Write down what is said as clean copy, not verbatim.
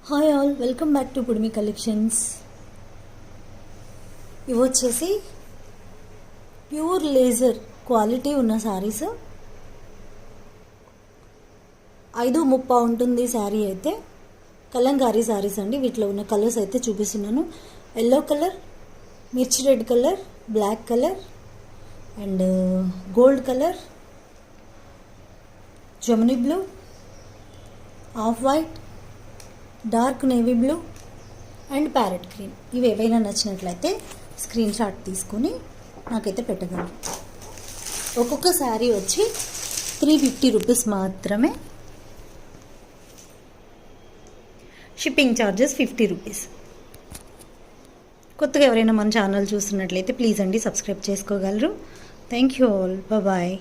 Hi all, welcome back to Pudimi collections. ఇవి వచ్చేసి pure laser quality ఉన్న శారీస్. 5:30 ఉంటుంది శారీ అయితే. కలంకారీ శారీస్ అండి. వీటిలో ఉన్న కలర్స్ అయితే చూపిస్తున్నాను. ఎల్లో కలర్, మిర్చి red colour, black colour and gold colour, జమునీ blue, off white, dark navy blue and parrot green. ఇవి ఏవైనా నచ్చినట్లయితే స్క్రీన్ షాట్ తీసుకొని నాకైతే పెట్టగలరు. ఒక్కొక్క శారీ వచ్చి 350 రూపీస్ మాత్రమే. Shipping charges 50 rupees. కొత్తగా ఎవరైనా మన ఛానల్ చూస్తున్నట్లయితే ప్లీజ్ అండి సబ్స్క్రైబ్ చేసుకోగలరు. Thank you all. బాయ్.